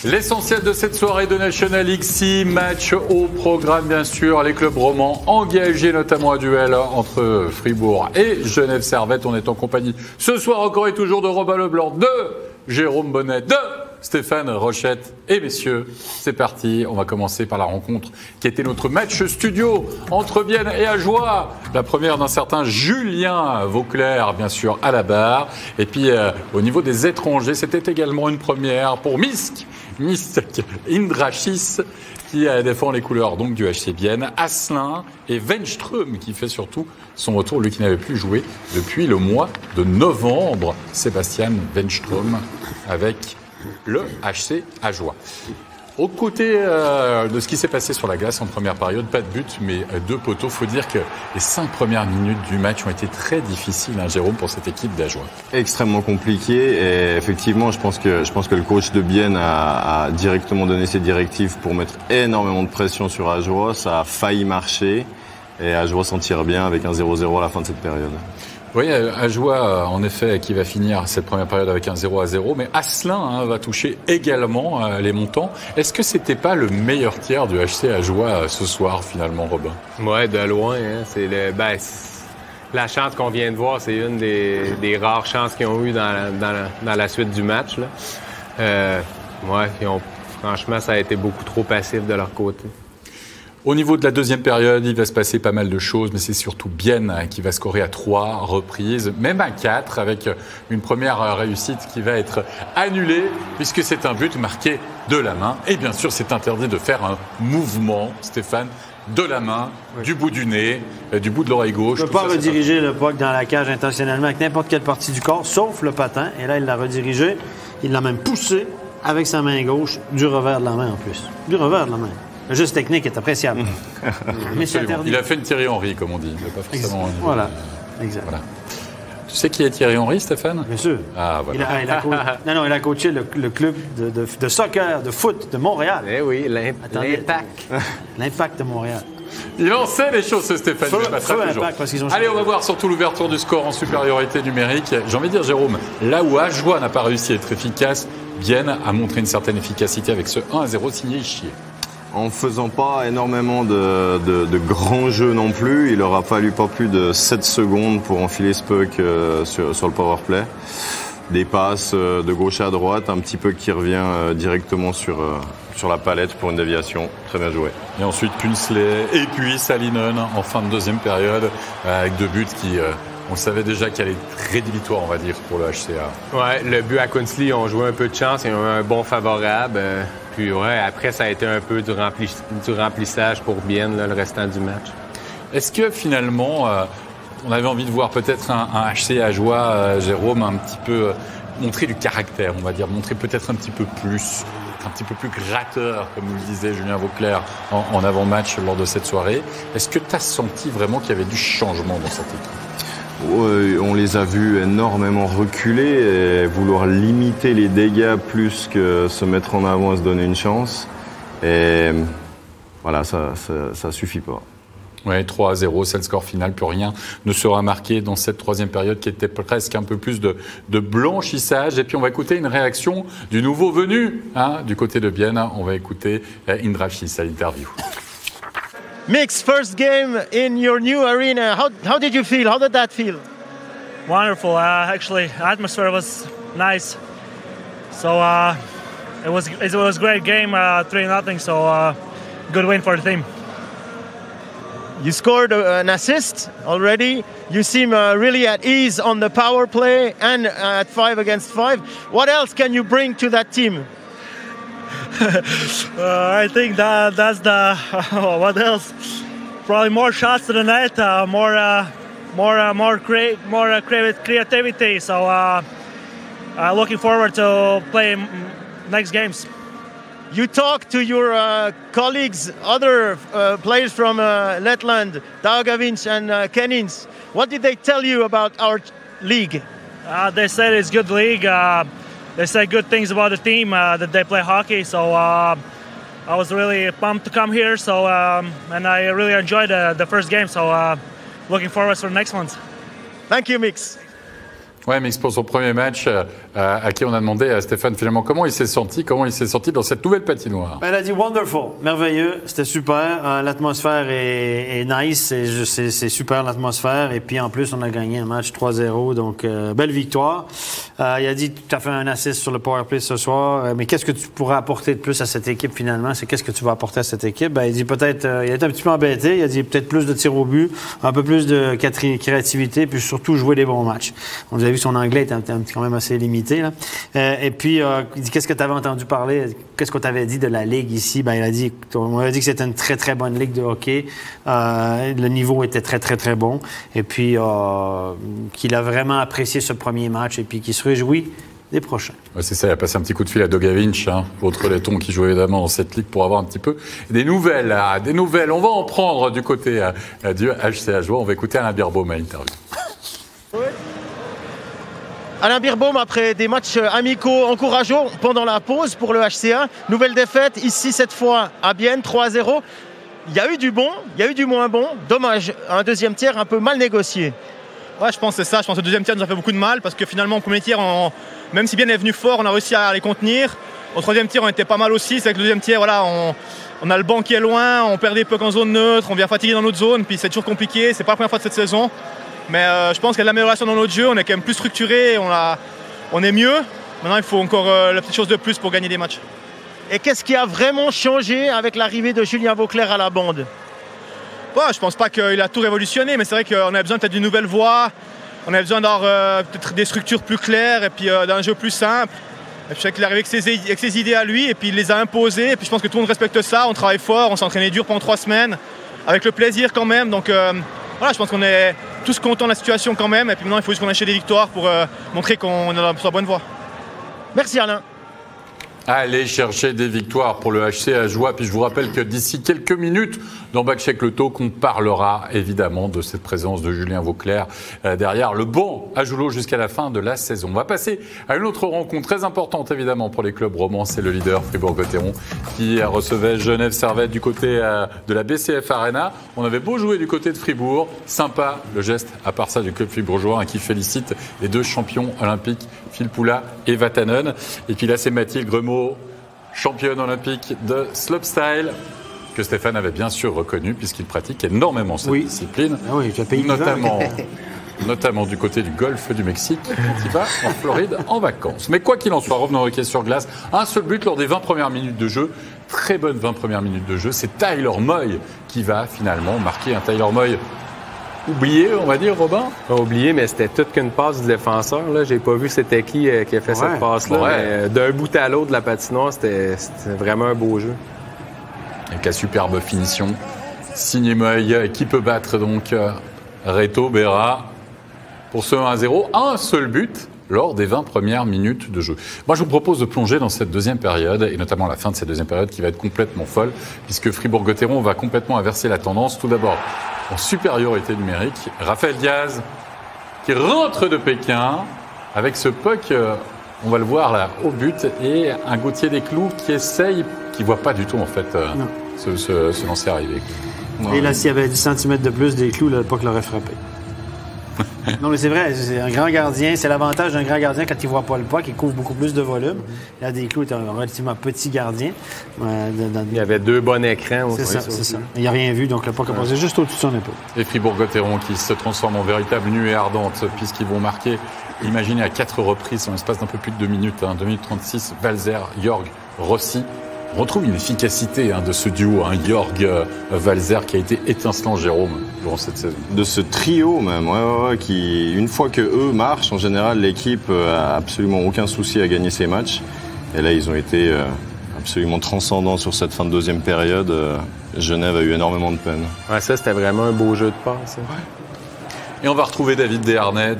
L'essentiel de cette soirée de National League 6, match au programme bien sûr, les clubs romans engagés notamment à duel entre Fribourg et Genève Servette. On est en compagnie ce soir encore et toujours de Robin Leblanc, de Jérôme Bonnet, de Stéphane Rochette. Et messieurs, c'est parti. On va commencer par la rencontre qui était notre match studio entre Bienne et Ajoie. La première d'un certain Julien Vauclair, bien sûr, à la barre. Et puis, au niveau des étrangers, c'était également une première pour Misk Indrachis, qui défend les couleurs donc du HC Bienne. Asselin et Wenström, qui fait surtout son retour, lui qui n'avait plus joué depuis le mois de novembre. Sébastien Wenström avec le HC Ajoie. Au côté de ce qui s'est passé sur la glace en première période, pas de but, mais 2 poteaux. Faut dire que les 5 premières minutes du match ont été très difficiles, hein, Jérôme, pour cette équipe d'Ajoie. Extrêmement compliqué. Et effectivement, je pense que le coach de Bienne a directement donné ses directives pour mettre énormément de pression sur Ajoie. Ça a failli marcher. Et Ajoie s'en tire bien avec un 0-0 à la fin de cette période. Oui, Ajoie, en effet, qui va finir cette première période avec un 0-0, mais Asselin va toucher également les montants. Est-ce que c'était pas le meilleur tiers du HC Ajoie ce soir, finalement, Robin? Ouais, de loin. Hein. C'est la chance qu'on vient de voir, c'est une des rares chances qu'ils ont eues dans la suite du match. Là. Franchement, ça a été beaucoup trop passif de leur côté. Au niveau de la deuxième période, il va se passer pas mal de choses, mais c'est surtout Bienne qui va scorer à 3 reprises, même à 4, avec une première réussite qui va être annulée, puisque c'est un but marqué de la main. Et bien sûr, c'est interdit de faire un mouvement, Stéphane, de la main, oui, du bout du nez, du bout de l'oreille gauche. Il ne peut pas rediriger le puck dans la cage intentionnellement avec n'importe quelle partie du corps, sauf le patin. Et là, il l'a redirigé. Il l'a même poussé avec sa main gauche, du revers de la main en plus. Du revers de la main. Le geste technique est appréciable. Mais c'est interdit. Il a fait une Thierry Henry, comme on dit. Il n'a pas forcément... Voilà, exact. Voilà. Tu sais qui est Thierry Henry, Stéphane? Bien sûr. Ah, voilà. Il a coaché le club de soccer, de foot de Montréal. Eh oui, l'Impact. L'Impact de Montréal. Il en sait les choses, ce Stéphane. Allez, on va voir surtout l'ouverture du score en supériorité numérique. J'ai envie de dire, Jérôme, là où Ajoie n'a pas réussi à être efficace, Bienne a montré une certaine efficacité avec ce 1-0 signé Ischier. En faisant pas énormément de grands jeux non plus, il aura fallu pas plus de 7 secondes pour enfiler ce puck sur le powerplay. Des passes de gauche à droite, un petit puck qui revient directement sur la palette pour une déviation. Très bien joué. Et ensuite Kunsley et puis Salinen en fin de deuxième période avec 2 buts qui... on savait déjà qu'il allait être rédhibitoire, on va dire, pour le HCA. Ouais, le but à Kunsley, ils ont joué un peu de chance, ils ont eu un bon favorable. Puis ouais, après, ça a été un peu du remplissage pour Bienne, là, le restant du match. Est-ce que finalement, on avait envie de voir peut-être un HC Ajoie, Jérôme, un petit peu montrer du caractère, on va dire, montrer peut-être un petit peu plus gratteur, comme nous le disait Julien Vauclair en avant-match lors de cette soirée. Est-ce que tu as senti vraiment qu'il y avait du changement dans cette équipe? On les a vus énormément reculer et vouloir limiter les dégâts plus que se mettre en avant et se donner une chance. Et voilà, ça suffit pas. Ouais, 3-0, c'est le score final. Plus rien ne sera marqué dans cette troisième période qui était presque un peu plus de blanchissage. Et puis on va écouter une réaction du nouveau venu du côté de Bienne. On va écouter Indrachis à l'interview. Mix, first game in your new arena. How did you feel? How did that feel? Wonderful. Actually, atmosphere was nice. So it was a great game, 3-0. So good win for the team. You scored an assist already. You seem really at ease on the power play and at 5 against 5. What else can you bring to that team? I think that's the what else? Probably more shots to the net, more creativity. So looking forward to playing next games. You talk to your colleagues, other players from Letland, Daugavins and Kenins. What did they tell you about our league? They said it's a good league. They said good things about the team, that they play hockey. So I was really pumped to come here. So and I really enjoyed the first game. So looking forward to the next ones. Thank you, Mix. Ouais, Mix pour son premier match à qui on a demandé à Stéphane finalement comment il s'est senti dans cette nouvelle patinoire. Elle a dit wonderful, merveilleux, c'était super. L'atmosphère est nice, c'est super l'atmosphère. Et puis en plus, on a gagné un match 3-0, donc belle victoire. Il a dit tu as fait un assist sur le powerplay ce soir, mais qu'est-ce que tu pourrais apporter de plus à cette équipe finalement? C'est qu'est-ce que tu vas apporter à cette équipe? Il dit peut-être, il a été un petit peu embêté, il a dit peut-être plus de tirs au but, un peu plus de créativité, puis surtout jouer des bons matchs. On a vu son anglais était quand même assez limité. Là. Et puis, il dit qu'est-ce que tu avais entendu parler? Qu'est-ce qu'on t'avait dit de la Ligue ici? Il a dit, on a dit que c'était une très, très bonne Ligue de hockey. Le niveau était très, très, très bon. Et puis, qu'il a vraiment apprécié ce premier match et puis qu'il se réjouit des prochains. Ouais, c'est ça, il a passé un petit coup de fil à Doug Avinch, autre laiton qui joue évidemment dans cette ligue pour avoir un petit peu des nouvelles. Des nouvelles. On va en prendre du côté du HCA Joie. On va écouter Alain Birbaum à l'interview. Alain Birbaum, après des matchs amicaux encourageants pendant la pause pour le HCA, nouvelle défaite ici cette fois à Bienne, 3-0. Il y a eu du bon, il y a eu du moins bon. Dommage, un deuxième tiers un peu mal négocié. Ouais, je pense que c'est ça. Je pense que le deuxième tiers nous a fait beaucoup de mal parce que finalement, au premier tiers, même si Bienne est venu fort, on a réussi à les contenir. Au troisième tiers, on était pas mal aussi. C'est que le deuxième tiers, voilà, on a le banc qui est loin, on perd des pucks en zone neutre, on vient fatiguer dans notre zone, puis c'est toujours compliqué. C'est pas la première fois de cette saison. Mais je pense qu'il y a de l'amélioration dans notre jeu, on est quand même plus structuré, on est mieux. Maintenant, il faut encore la petite chose de plus pour gagner des matchs. Et qu'est-ce qui a vraiment changé avec l'arrivée de Julien Vauclair à la bande? Je pense pas qu'il a tout révolutionné, mais c'est vrai qu'on avait besoin peut-être d'une nouvelle voie, on avait besoin d'avoir peut-être des structures plus claires et puis d'un jeu plus simple. Et puis je sais qu'il est arrivé avec ses idées à lui et puis il les a imposées. Et puis je pense que tout le monde respecte ça, on travaille fort, on s'est entraîné dur pendant 3 semaines, avec le plaisir quand même. Donc voilà, je pense qu'on est tous contents de la situation quand même. Et puis maintenant, il faut juste qu'on achète des victoires pour montrer qu'on est sur la bonne voie. Merci Alain. Allez chercher des victoires pour le HCA Joie. Puis je vous rappelle que d'ici quelques minutes, dans Backcheck le Talk, on parlera évidemment de cette présence de Julien Vauclair derrière le banc à Joulot jusqu'à la fin de la saison. On va passer à une autre rencontre très importante évidemment pour les clubs romans. C'est le leader Fribourg-Gotteron qui recevait Genève Servette du côté de la BCF Arena. On avait beau jouer du côté de Fribourg. Sympa le geste à part ça du club fribourgeois qui félicite les 2 champions olympiques, Phil Poula et Vatanen. Et puis là, c'est Mathilde Gremaud, championne olympique de slopestyle, que Stéphane avait bien sûr reconnu puisqu'il pratique énormément cette discipline, notamment du côté du golfe du Mexique, quand il va en Floride en vacances. Mais quoi qu'il en soit, revenons au hockey sur glace, un seul but lors des 20 premières minutes de jeu, très bonnes 20 premières minutes de jeu, c'est Tyler Moy qui va finalement marquer un Tyler Moy oublié, on va dire, Robin? Pas oublié, mais c'était toute qu'une passe du défenseur. Là. J'ai pas vu c'était qui a fait cette passe-là. Mais d'un bout à l'autre de la patinoire, c'était vraiment un beau jeu. Avec la superbe finition. Signé Moy, qui peut battre donc Reto Berra pour ce 1-0. Un seul but lors des 20 premières minutes de jeu. Moi, je vous propose de plonger dans cette deuxième période, et notamment la fin de cette deuxième période qui va être complètement folle, puisque Fribourg-Gotteron va complètement inverser la tendance. Tout d'abord, en supériorité numérique, Raphaël Diaz qui rentre de Pékin avec ce puck, on va le voir là, au but, et un Gauthier Desclous qui essaye, qui ne voit pas du tout en fait se lancer arriver. Et là, s'il y avait 10 cm de plus, Desclous, le puck l'aurait frappé. Non, mais c'est vrai, c'est un grand gardien. C'est l'avantage d'un grand gardien quand il ne voit pas le puck, il couvre beaucoup plus de volume. Là, Desclous est un relativement petit gardien. Il y avait 2 bons écrans aussi. C'est ça. Il n'a rien vu, donc le puck a passé juste au-dessus de son épaule. Et Fribourg-Gotteron qui se transforme en véritable nuée ardente, puisqu'ils vont marquer, imaginez, à 4 reprises en l'espace d'un peu plus de 2 minutes, 2 minutes 36, Valzer, Jorg, Rossi. On retrouve une efficacité de ce duo, Jorg-Valzer, qui a été étincelant, Jérôme, durant cette saison. De ce trio même, qui, une fois que eux marchent, en général, l'équipe a absolument aucun souci à gagner ses matchs. Et là, ils ont été absolument transcendants sur cette fin de deuxième période. Genève a eu énormément de peine. Ouais, ça, c'était vraiment un beau jeu de passe. Et on va retrouver David Desharnais.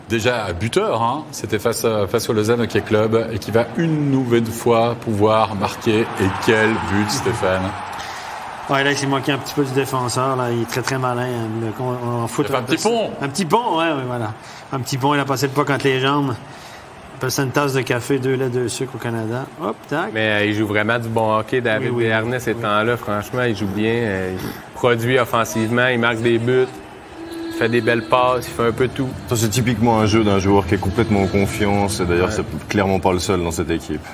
Déjà buteur, c'était face au Lausanne Hockey Club, et qui va une nouvelle fois pouvoir marquer. Et quel but, Stéphane! Ouais, là, il s'est manqué un petit peu du défenseur. Là. Il est très, très malin. En foot, un petit pont! Un petit pont, ouais, voilà. Un petit pont, il a passé le puck entre les jambes. On appelle ça une tasse de café, 2 laits, 2 sucres au Canada. Hop, tac. Mais il joue vraiment du bon hockey, David Desharnais, ces temps-là. Franchement, il joue bien. Il produit offensivement, il marque des buts. fait des belles passes, il fait un peu tout. Ça, c'est typiquement un jeu d'un joueur qui est complètement en confiance. Et d'ailleurs, c'est clairement pas le seul dans cette équipe.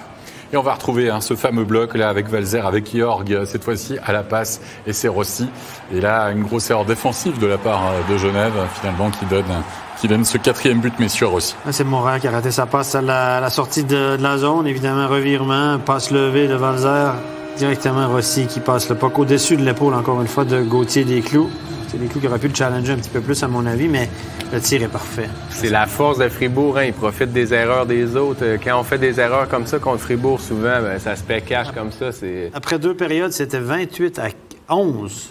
Et on va retrouver ce fameux bloc là avec Valzer, avec Georg, cette fois-ci à la passe, et c'est Rossi. Et là, une grosse erreur défensive de la part de Genève, finalement, qui donne ce 4e but, messieurs, Rossi. C'est Montréal qui a raté sa passe à la sortie de la zone. Évidemment, revirement, passe levée de Valzer. Directement Rossi qui passe le puck au-dessus de l'épaule, encore une fois, de Gauthier Desclous. C'est Desclous qui aurait pu le challenger un petit peu plus, à mon avis, mais le tir est parfait. C'est la force de Fribourg, hein. Ils profitent des erreurs des autres. Quand on fait des erreurs comme ça contre Fribourg, souvent, ça se fait cash comme ça. Après 2 périodes, c'était 28-11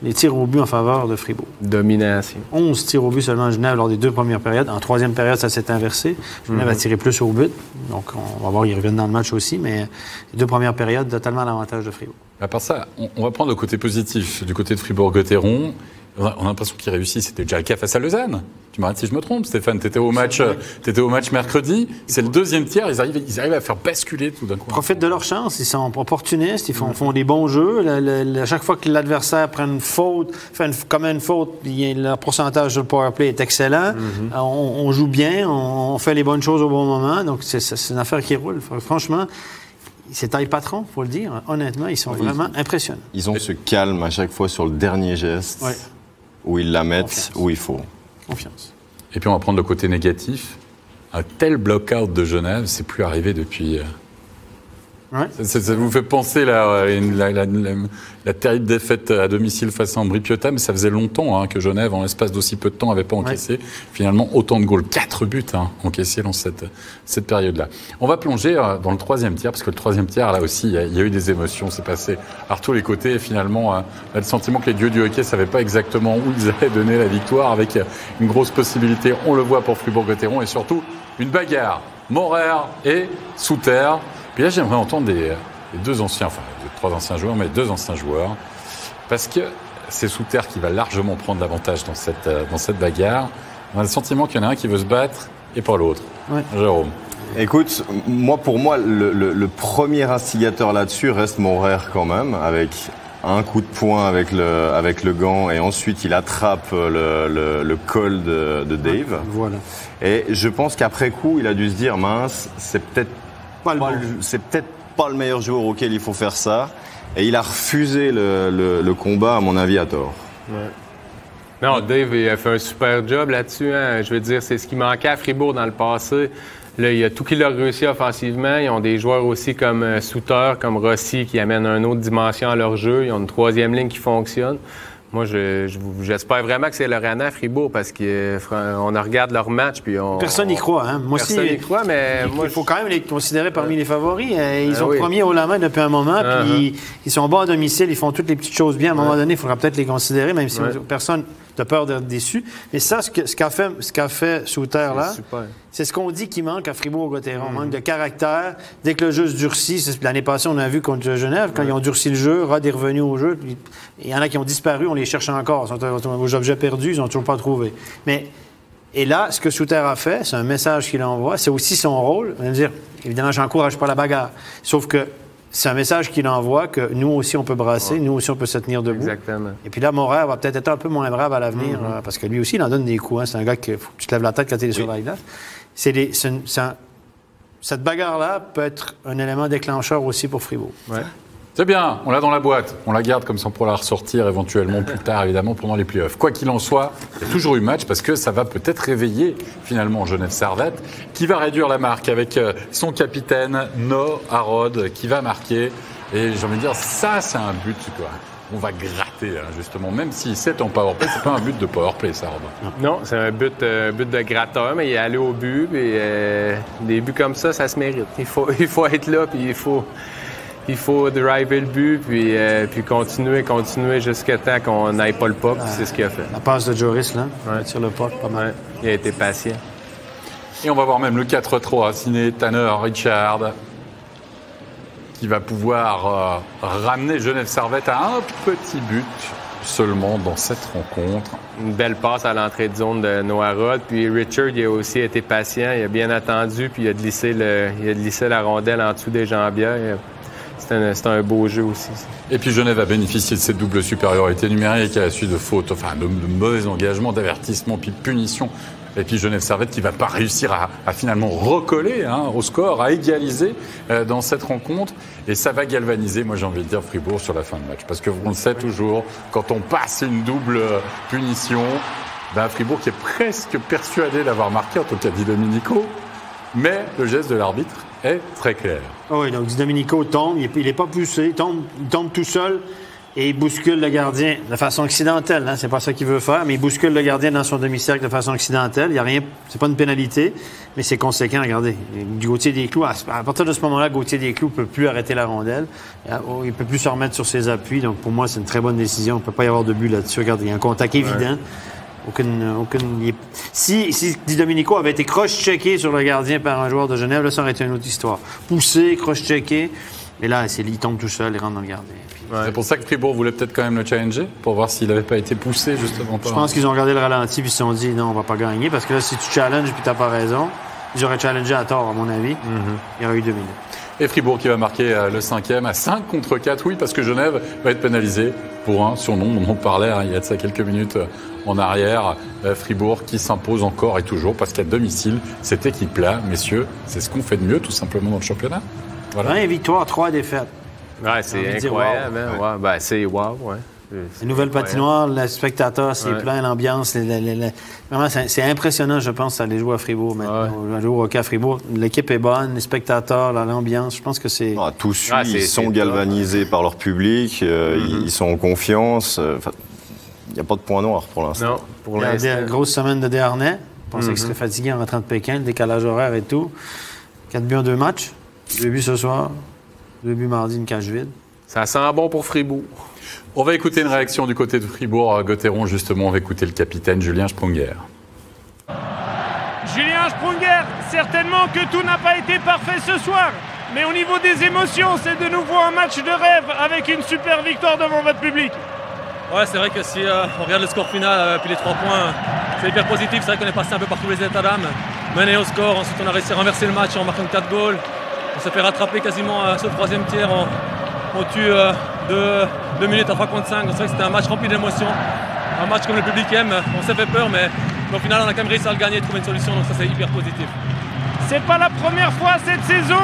les tirs au but en faveur de Fribourg. Domination. 11 tirs au but seulement à Genève lors des 2 premières périodes. En 3e période, ça s'est inversé. Genève a tiré plus au but. Donc, on va voir, ils reviennent dans le match aussi, mais les 2 premières périodes, totalement à l'avantage de Fribourg. À part ça, on va prendre le côté positif du côté de Fribourg-Gotteron. On a l'impression qu'il réussit. C'était déjà le cas face à Lausanne. Tu m'arrêtes si je me trompe, Stéphane. T'étais au match mercredi. C'est le 2e tiers. Ils arrivent à faire basculer tout d'un coup. Ils profitent de leur chance. Ils sont opportunistes. Ils font des bons jeux. À chaque fois que l'adversaire prend une faute, commet une faute, leur pourcentage sur le powerplay est excellent. On joue bien. On fait les bonnes choses au bon moment. Donc, c'est une affaire qui roule. Franchement, c'est taille patron, il faut le dire. Honnêtement, ils sont vraiment impressionnants. Ils ont ce calme à chaque fois sur le dernier geste, où ils la mettent où il faut. Confiance. Et puis on va prendre le côté négatif. Un tel block-out de Genève, c'est plus arrivé depuis... Ça vous fait penser la terrible défaite à domicile face à Ambry Piotta, mais ça faisait longtemps que Genève, en l'espace d'aussi peu de temps, n'avait pas encaissé finalement autant de goals. 4 buts encaissés dans cette période-là. On va plonger dans le 3e tiers, parce que le 3e tiers, là aussi, il y a eu des émotions. C'est passé par tous les côtés. Et finalement, on a le sentiment que les dieux du hockey ne savaient pas exactement où ils allaient donner la victoire, avec une grosse possibilité, on le voit pour Fribourg-Gotteron, et surtout une bagarre. Morer et Souter. Puis là, j'aimerais entendre les 2 anciens, enfin, 3 anciens joueurs, mais 2 anciens joueurs, parce que c'est Souter qui va largement prendre l'avantage dans cette bagarre. On a le sentiment qu'il y en a un qui veut se battre et pas l'autre. Jérôme. Écoute, pour moi, le premier instigateur là-dessus reste Morer quand même, avec un coup de poing avec le gant, et ensuite il attrape le col de Dave. Voilà. Et je pense qu'après coup, il a dû se dire, mince, c'est peut-être pas le meilleur joueur auquel il faut faire ça. Et il a refusé le combat, à mon avis, à tort. Non, Dave, il a fait un super job là-dessus. Hein. Je veux dire, c'est ce qui manquait à Fribourg dans le passé. Là, il y a tout qui l'a réussi offensivement. Ils ont des joueurs aussi comme Souter, comme Rossi, qui amènent une autre dimension à leur jeu. Ils ont une 3e ligne qui fonctionne. Moi, j'espère vraiment que c'est Lorena à Fribourg, parce qu'on regarde leur match, puis personne n'y croit, hein? Moi personne n'y croit, mais il faut quand même les considérer parmi les favoris. Ils sont premiers haut la main depuis un moment, puis ils sont bas à domicile, ils font toutes les petites choses bien. À un moment donné, il faudra peut-être les considérer, même si personne n'a peur d'être déçu. Mais ça, ce qu'a fait Souter là, c'est ce qu'on dit qui manque à Fribourg-Gotteron. On manque de caractère. Dès que le jeu se durcit, l'année passée, on a vu contre Genève, quand ils ont durci le jeu, Rod est revenu au jeu. Puis, il y en a qui ont disparu, on les cherche encore. Ils sont aux objets perdus, ils n'ont toujours pas trouvé. Et là, ce que Souter a fait, c'est un message qu'il envoie, c'est aussi son rôle. On va dire, évidemment, j'encourage pas la bagarre. Sauf que c'est un message qu'il envoie que nous aussi, on peut brasser, nous aussi, on peut se tenir debout. Exactement. Mm-hmm. Et puis là, Morer va peut-être être un peu moins brave à l'avenir, parce que lui aussi, il en donne des coups. Hein. C'est un gars qu'il faut que tu te lèves la tête quand tu es sur la glace. Cette bagarre-là peut être un élément déclencheur aussi pour Fribourg. Ouais. C'est bien, on l'a dans la boîte. On la garde comme ça pour la ressortir éventuellement plus tard, évidemment, pendant les playoffs. Quoi qu'il en soit, il y a toujours eu match parce que ça va peut-être réveiller finalement Genève Servette, qui va réduire la marque avec son capitaine, No Harrod, qui va marquer. Et j'ai envie de dire, ça, c'est un but, quoi. On va gratter, hein, justement. Même si c'est en powerplay, c'est pas un but de powerplay, ça, Robin. Non, c'est un but de gratteur, mais il est allé au but. Et des buts comme ça se mérite. Il faut être là, puis il faut driver le but, puis continuer jusqu'à temps qu'on n'aille pas le puck. C'est ce qu'il a fait. La passe de Joris, là, sur le puck, pas mal. Il a été patient. Et on va voir même le 4-3 signé Tanner Richard, qui va pouvoir ramener Genève Servette à un petit but seulement dans cette rencontre. Une belle passe à l'entrée de zone de Noah Rod. Puis Richard, il a aussi été patient. Il a bien attendu, puis il a glissé la rondelle en dessous des jambières. c'était un beau jeu aussi. Ça. Et puis Genève a bénéficié de cette double supériorité numérique à la suite de fautes, enfin de mauvais engagements, d'avertissements, puis de punitions. Et puis Genève Servette qui ne va pas réussir à finalement recoller au score, à égaliser dans cette rencontre. Et ça va galvaniser, moi j'ai envie de dire, Fribourg sur la fin de match. Parce qu'on le sait toujours, quand on passe une double punition, Fribourg qui est presque persuadé d'avoir marqué, en tout cas Di Domenico. Mais le geste de l'arbitre est très clair. Oui, donc Di Domenico tombe, il n'est pas poussé, il tombe tout seul. Et il bouscule le gardien de façon accidentelle. C'est pas ça qu'il veut faire, mais il bouscule le gardien dans son demi-cercle de façon accidentelle. Il y a rien, c'est pas une pénalité, mais c'est conséquent. Regardez, Gauthier Desclous, à partir de ce moment-là, Gauthier Desclous ne peut plus arrêter la rondelle. Il ne peut plus se remettre sur ses appuis. Donc pour moi, c'est une très bonne décision. Il ne peut pas y avoir de but là-dessus. Regardez, il y a un contact évident. Si Di Domenico avait été cross-checké sur le gardien par un joueur de Genève, là, ça aurait été une autre histoire. Poussé, cross-checké. Et là, il tombe tout seul, il rentre dans le gardien. C'est pour ça que Fribourg voulait peut-être quand même le challenger, pour voir s'il n'avait pas été poussé justement. Je pense qu'ils ont regardé le ralenti puis ils se sont dit non, on va pas gagner, parce que là, si tu challenges puis t'as pas raison, ils auraient challengé à tort, à mon avis. Il y aurait eu 2 minutes. Et Fribourg qui va marquer le 5e à 5 contre 4, oui, parce que Genève va être pénalisé pour un surnom, on en parlait il y a de ça quelques minutes en arrière. Fribourg qui s'impose encore et toujours, parce qu'à domicile, cette équipe-là, messieurs, c'est ce qu'on fait de mieux tout simplement dans le championnat. Voilà. 20 victoires, 3 défaites. Ouais, c'est incroyable. Wow. Hein? Ouais. C'est wow, ouais. La nouvelle patinoire, le spectateur, c'est plein, l'ambiance. Vraiment, c'est impressionnant, je pense, d'aller jouer à Fribourg maintenant. Jouer au hockey à Fribourg. L'équipe est bonne, les spectateurs, l'ambiance, je pense que c'est... Tous suit, ils sont galvanisés par leur public, ils sont en confiance. Il n'y a pas de point noir pour l'instant. Non, pour l'instant. Il y a des grosses semaines de Desharnais. Je pensais qu'il serait fatigué en rentrant de Pékin, le décalage horaire et tout. 4 buts en 2 matchs. 2 buts ce soir. 2 buts mardi, une cage vide. Ça sent bon pour Fribourg. On va écouter une réaction du côté de Fribourg-Gotteron, justement. On va écouter le capitaine Julien Sprunger. Julien Sprunger, certainement que tout n'a pas été parfait ce soir. Mais au niveau des émotions, c'est de nouveau un match de rêve avec une super victoire devant votre public. Ouais, c'est vrai que si on regarde le score final, puis les 3 points, c'est hyper positif. C'est vrai qu'on est passé un peu par tous les états d'âme. Mené au score, ensuite on a réussi à renverser le match en marquant 4 goals. On s'est fait rattraper quasiment sur le 3e tiers. On tue 2 minutes à 3 contre 5. C'est vrai que c'était un match rempli d'émotions. Un match comme le public aime. On s'est fait peur, mais au final, on a quand même réussi à le gagner et trouver une solution. Donc ça, c'est hyper positif. C'est pas la première fois cette saison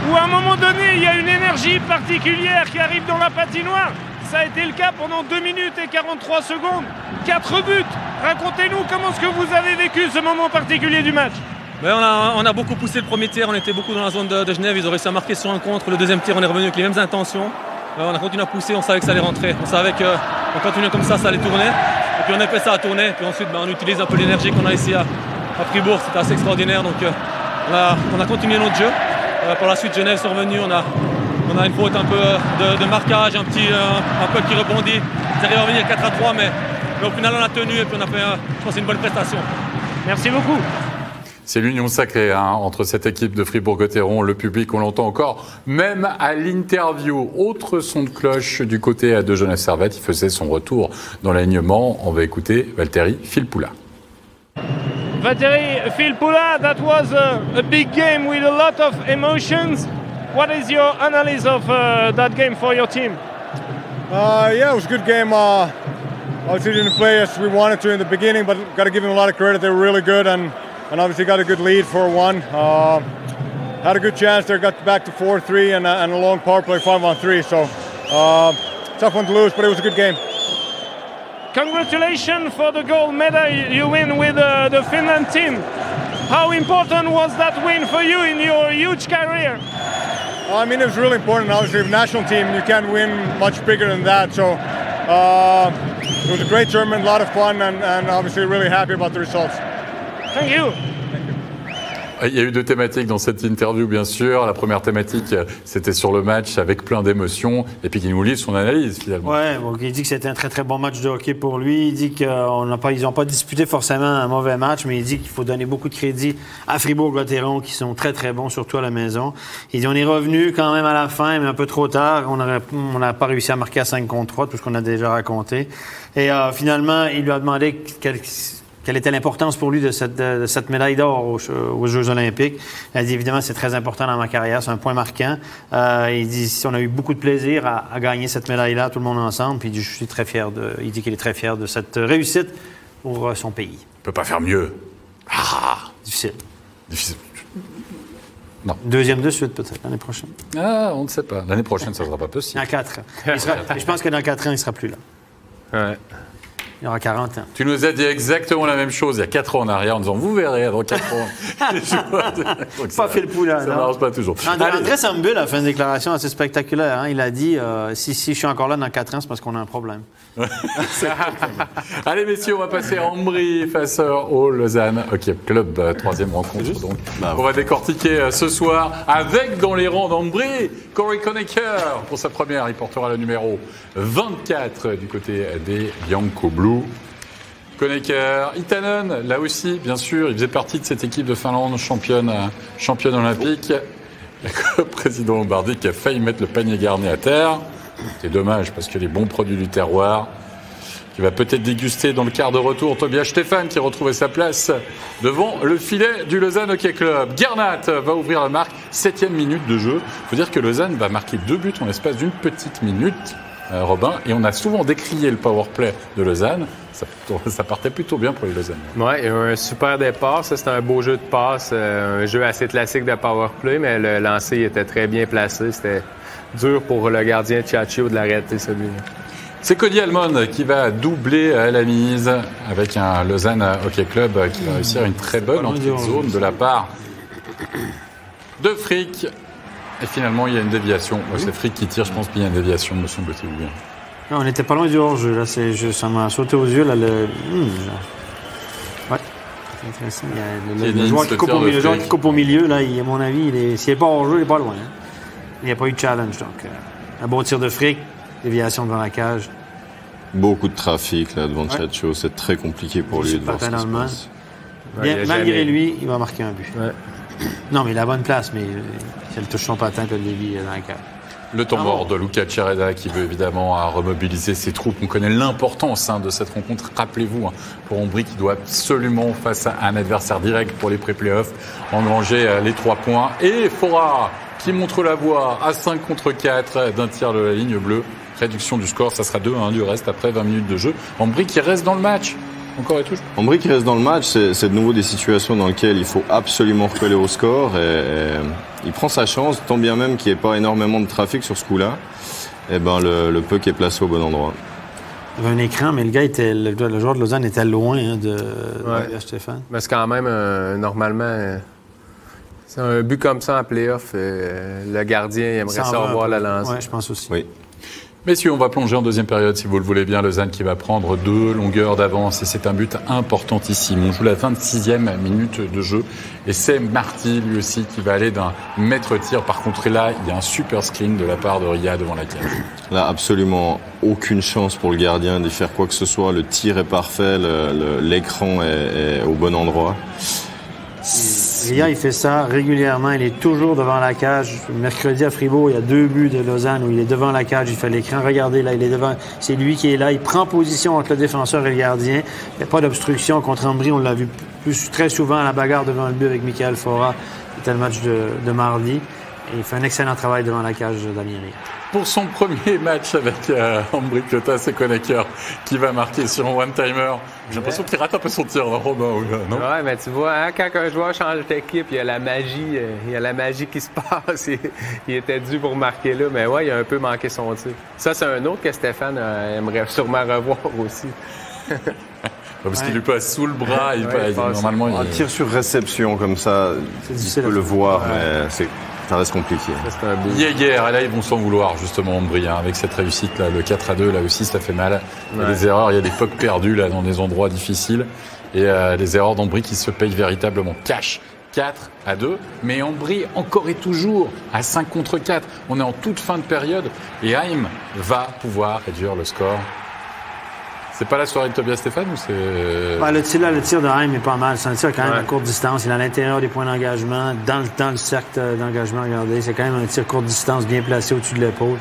où à un moment donné, il y a une énergie particulière qui arrive dans la patinoire. Ça a été le cas pendant 2 minutes et 43 secondes. 4 buts. Racontez-nous comment est-ce que vous avez vécu ce moment particulier du match. On a beaucoup poussé le premier tiers, on était beaucoup dans la zone de Genève, ils ont réussi à marquer sur un contre. Le 2e tiers, on est revenu avec les mêmes intentions. On a continué à pousser, on savait que ça allait rentrer. On savait qu'en continuant comme ça allait tourner. Et puis on a fait ça à tourner. Puis ensuite, on utilise un peu l'énergie qu'on a ici à Fribourg, c'était assez extraordinaire. Donc on a continué notre jeu. Par la suite, Genève sont revenus, on a une faute un peu de marquage, un peu qui rebondit. Ils arrivent à revenir 4-3, mais au final, on a tenu et puis on a fait, je pense, une bonne prestation. Merci beaucoup. C'est l'union sacrée entre cette équipe de Fribourg-Gotteron, le public, on l'entend encore, même à l'interview. Autre son de cloche du côté de Genève Servette, il faisait son retour dans l'alignement. On va écouter Valtteri Filppula. Valtteri Filppula, that was a big game with a lot of emotions. What is your analysis of that game for your team? Yeah, it was a good game. Obviously didn't play as we wanted to in the beginning, but got to give them a lot of credit. They were really good and obviously got a good lead 4-1. Had a good chance there, got back to 4-3 and a long power play 5-on-3. So tough one to lose, but it was a good game. Congratulations for the gold medal you win with the Finland team. How important was that win for you in your huge career? I mean, it was really important. Obviously, with the national team, you can't win much bigger than that. So it was a great tournament, a lot of fun, and obviously really happy about the results. Thank you. Il y a eu 2 thématiques dans cette interview, bien sûr. La première thématique, c'était sur le match avec plein d'émotions, et puis qu'il nous livre son analyse, finalement. Oui, bon, il dit que c'était un très, très bon match de hockey pour lui. Il dit qu'ils n'ont pas disputé forcément un mauvais match, mais il dit qu'il faut donner beaucoup de crédit à Fribourg-Gotteron, qui sont très, très bons, surtout à la maison. Il dit on est revenu quand même à la fin, mais un peu trop tard. On n'a pas réussi à marquer à 5 contre 3, tout ce qu'on a déjà raconté. Et finalement, il lui a demandé quelle était l'importance pour lui de cette médaille d'or aux Jeux olympiques. Il a dit, évidemment, c'est très important dans ma carrière, c'est un point marquant. Il dit, on a eu beaucoup de plaisir à gagner cette médaille-là, tout le monde ensemble, puis je suis très fier il dit qu'il est très fier de cette réussite pour son pays. On peut pas faire mieux. Difficile. Non. Deuxième de suite, peut-être, l'année prochaine. On ne sait pas. L'année prochaine, ça ne sera pas possible. Dans 4 ans. Je pense que dans 4 ans, il ne sera plus là. Ouais. Il aura 40 ans. Tu nous as dit exactement la même chose il y a 4 ans en arrière en disant vous verrez dans 4 ans. Pas fait le poulin. Ça ne marche pas toujours. André Sambul a fait une déclaration assez spectaculaire. Hein? Il a dit si je suis encore là dans 4 ans, c'est parce qu'on a un problème. Allez messieurs, on va passer à Ambry face au Lausanne Hockey Club, 3e rencontre. Donc, on va décortiquer ce soir avec dans les rangs d'Ambry Corey Conacher pour sa première. Il portera le numéro 24 du côté des Bianco Blue. Conacher, Itanen, là aussi, bien sûr, il faisait partie de cette équipe de Finlande championne olympique. Le président Lombardi qui a failli mettre le panier garni à terre. C'est dommage parce que les bons produits du terroir, qui va peut-être déguster dans le quart de retour Tobias Stéphane qui retrouvait sa place devant le filet du Lausanne Hockey Club. Gernat va ouvrir la marque, 7e minute de jeu. Il faut dire que Lausanne va marquer 2 buts en l'espace d'une petite minute, Robin, et on a souvent décrié le powerplay de Lausanne. Ça partait plutôt bien pour les Lausanne. Oui, un super départ. Ça, c'était un beau jeu de passe, un jeu assez classique de powerplay, mais le lancer était très bien placé. C'était dur pour le gardien Ciaccio de l'arrêter, celui-là. C'est Cody Almond qui va doubler la mise avec un Lausanne Hockey Club qui va réussir une très bonne entrée de zone de la part de Frick. Et finalement, il y a une déviation. C'est Frick qui tire, je pense qu'il y a une déviation, me semble-t-il bien. Non, on n'était pas loin du hors-jeu. Là, ça m'a sauté aux yeux. Là, ouais. C'est intéressant. Le joueur qui coupe au milieu, là, à mon avis, s'il n'est pas hors-jeu, il n'est pas loin. Hein. Il n'y a pas eu de challenge. Donc, un bon tir de Frick, déviation devant la cage. Beaucoup de trafic là devant Ciaccio. C'est très compliqué pour lui de voir ce qui se passe. Malgré lui, il va marquer un but. Ouais. Non, mais il a la bonne place, mais si elle touche son patin, que le dévie dans la cage. Le temps mort de Luca Cereda qui veut évidemment remobiliser ses troupes. On connaît l'importance de cette rencontre. Rappelez-vous, pour Ambry qui doit absolument, face à un adversaire direct pour les pré-playoffs, engranger les 3 points. Et Fora qui montre la voie à 5 contre 4 d'un tir de la ligne bleue. Réduction du score, ça sera 2-1 du reste après 20 minutes de jeu. Ambry qui reste dans le match. Encore et toujours. Ambry qui reste dans le match, c'est de nouveau des situations dans lesquelles il faut absolument recoller au score. Et il prend sa chance, tant bien même qu'il n'y ait pas énormément de trafic sur ce coup-là. Et ben le puck est placé au bon endroit. Il y avait un écran, mais le joueur de Lausanne était loin de Stéphane. Mais c'est quand même, normalement, c'est un but comme ça en play-off. Le gardien aimerait ça revoir la lance. Oui, je pense aussi. Oui. Messieurs, on va plonger en deuxième période, si vous le voulez bien. Lausanne qui va prendre 2 longueurs d'avance et c'est un but importantissime. On joue la 26e minute de jeu et c'est Marty, lui aussi, qui va aller d'un maître-tir. Par contre, là, il y a un super screen de la part de Ria devant la cage. Là, absolument aucune chance pour le gardien d'y faire quoi que ce soit. Le tir est parfait, l'écran est au bon endroit. Ria, il fait ça régulièrement. Il est toujours devant la cage. Mercredi à Fribourg, il y a 2 buts de Lausanne où il est devant la cage. Il fait l'écran. Regardez, là, il est devant. C'est lui qui est là. Il prend position entre le défenseur et le gardien. Il n'y a pas d'obstruction contre Ambry. On l'a vu très souvent à la bagarre devant le but avec Michael Fora. C'était le match de mardi. Et il fait un excellent travail devant la cage d'Amir Ria. Pour son premier match avec Ambry Piotta, c'est Conacher qui va marquer sur un one-timer. J'ai l'impression qu'il rate un peu son tir, non, Robin? Non? Ouais, mais tu vois, hein, quand un joueur change d'équipe, il y a la magie qui se passe. Il était dû pour marquer là, mais ouais, il a un peu manqué son tir. Ça, c'est un autre que Stéphane aimerait sûrement revoir aussi. Parce qu'il lui passe sous le bras, normalement... Un tir sur réception comme ça, il peut le voir, mais ça reste compliqué. Hier, là, ils vont s'en vouloir, justement, Ambry, avec cette réussite-là. Le 4-2, là aussi, ça fait mal. Il y a des erreurs, il y a des pucks perdus, là, dans des endroits difficiles. Et les erreurs d'Ambry qui se payent véritablement cash. 4-2, mais Ambry encore et toujours à 5 contre 4. On est en toute fin de période et Haim va pouvoir réduire le score. C'est pas la soirée de Tobias Stéphane ou c'est... Le tir de Haim est pas mal. C'est un tir quand même à courte distance. Il est à l'intérieur des points d'engagement, dans le cercle d'engagement. Regardez, c'est quand même un tir courte distance bien placé au-dessus de l'épaule.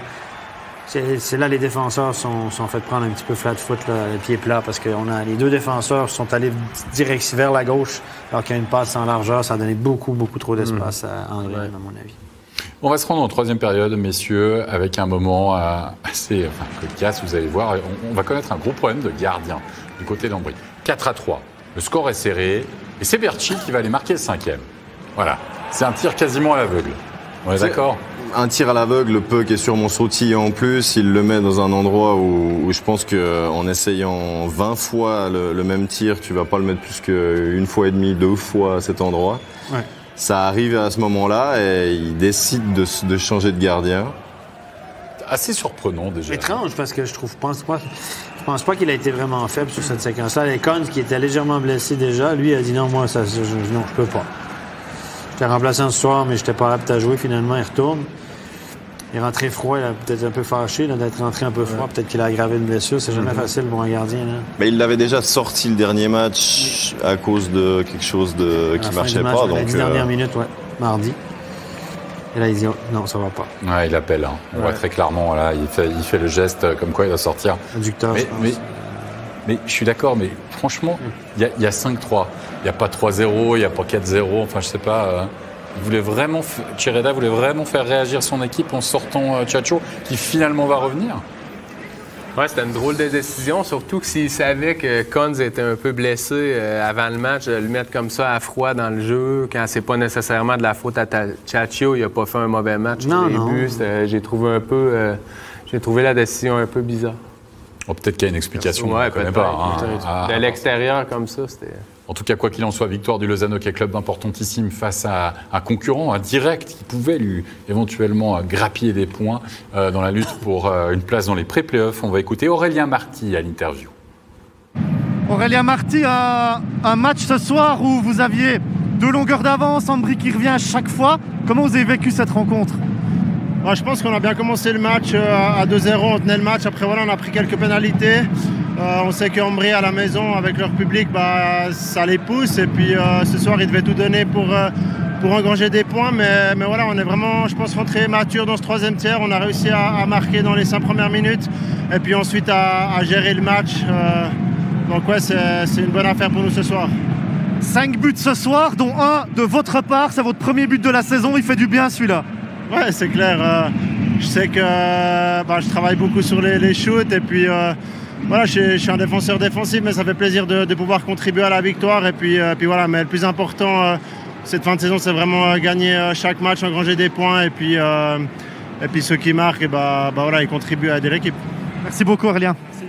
C'est là les défenseurs sont fait prendre un petit peu flat-foot, les pieds plats, parce que les deux défenseurs sont allés direct vers la gauche, alors qu'il y a une passe en largeur. Ça a donné beaucoup trop d'espace à André, à mon avis. On va se rendre en troisième période, messieurs, avec un moment assez cocasse, vous allez voir. On va connaître un gros problème de gardien du côté d'Ambry. 4-3. Le score est serré et c'est Berchi qui va aller marquer le 5e. Voilà. C'est un tir quasiment à l'aveugle. On est d'accord ? Un tir à l'aveugle, le Puck est sûrement sautillé en plus. Il le met dans un endroit où je pense qu'en essayant 20 fois le même tir, tu vas pas le mettre plus qu'une fois et demie, 2 fois à cet endroit. Ouais. Ça arrive à ce moment-là et il décide de changer de gardien. Assez surprenant déjà. Étrange parce que je pense pas qu'il a été vraiment faible sur cette séquence-là. Les Cons, qui était légèrement blessé déjà, lui a dit non, moi non, je peux pas. J'étais remplaçant ce soir, mais j'étais pas apte à jouer. Finalement, il retourne. Il est rentré froid, il a peut-être un peu fâché d'être rentré un peu froid. Peut-être qu'il a aggravé une blessure. C'est jamais facile pour un gardien. Là. Mais il l'avait déjà sorti le dernier match à cause de quelque chose qui marchait pas. Donc, 10 dernières minutes, mardi. Et là, il dit non, ça va pas. Ouais, il appelle. On voit très clairement, là, il fait le geste comme quoi il va sortir. Inducteur, mais je suis d'accord, mais franchement, il y a 5-3. Il n'y a pas 3-0, il n'y a pas 4-0. Enfin, je sais pas. Chireda voulait vraiment faire réagir son équipe en sortant Tchatcho, qui finalement va revenir. Ouais, c'était une drôle de décision, surtout que s'il savait que Cons était un peu blessé avant le match, de le mettre comme ça à froid dans le jeu, quand c'est pas nécessairement de la faute à Tchatcho, il a pas fait un mauvais match au début. J'ai trouvé la décision un peu bizarre. Oh, peut-être qu'il y a une explication, ouais, on ne connaît pas. De l'extérieur, comme ça, c'était... En tout cas, quoi qu'il en soit, victoire du Lausanne Hockey Club importantissime face à un concurrent, un direct, qui pouvait lui éventuellement grappiller des points dans la lutte pour une place dans les pré-playoffs. On va écouter Aurélien Marty à l'interview. Aurélien Marty, un match ce soir où vous aviez 2 longueurs d'avance, Ambry qui revient à chaque fois. Comment vous avez vécu cette rencontre ? Je pense qu'on a bien commencé le match à 2-0, on tenait le match. Après, on a pris quelques pénalités. On sait qu'Ambry à la maison, avec leur public, ça les pousse. Et puis ce soir, ils devaient tout donner pour engranger des points. Mais voilà, on est vraiment, je pense, rentré mature dans ce 3e tiers. On a réussi à marquer dans les 5 premières minutes. Et puis ensuite, à gérer le match. Donc ouais, c'est une bonne affaire pour nous ce soir. 5 buts ce soir, dont un de votre part. C'est votre premier but de la saison. Il fait du bien, celui-là. Ouais, c'est clair. Je sais que je travaille beaucoup sur les shoots. Et puis... Voilà, je suis un défenseur défensif, mais ça fait plaisir de pouvoir contribuer à la victoire. Et puis voilà, mais le plus important, cette fin de saison, c'est vraiment gagner chaque match, engranger des points. Et puis ceux qui marquent, voilà, ils contribuent à aider l'équipe. Merci beaucoup, Aurélien. Merci.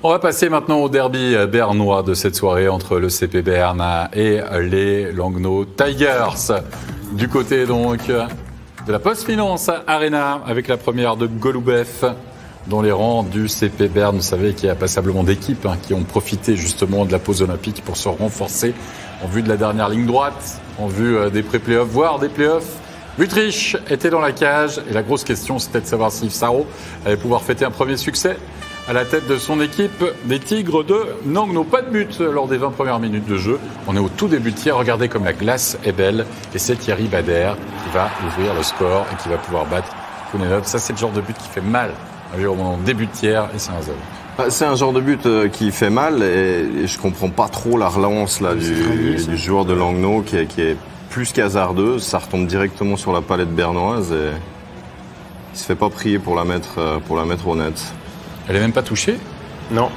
On va passer maintenant au derby bernois de cette soirée entre le CP Berne et les Langnau Tigers. Du côté donc de la Post-Finance Arena, avec la première de Golubev dans les rangs du CP Berne. Vous savez qu'il y a passablement d'équipes qui ont profité justement de la pause olympique pour se renforcer en vue de la dernière ligne droite, en vue des pré-playoffs, voire des playoffs. Wüttrich était dans la cage et la grosse question, c'était de savoir si Yves Sarrault allait pouvoir fêter un premier succès à la tête de son équipe des Tigres de Langnau. Pas de but lors des 20 premières minutes de jeu. On est au tout début de tiers. Regardez comme la glace est belle. Et c'est Thierry Bader qui va ouvrir le score et qui va pouvoir battre Kounelov. Ça, c'est le genre de but qui fait mal au début de tiers, et c'est un 0. C'est un genre de but qui fait mal et je comprends pas trop la relance là, du joueur de Langnau qui est plus qu'hasardeuse. Ça retombe directement sur la palette bernoise et il se fait pas prier pour la mettre au net. Elle est même pas touchée ? Non.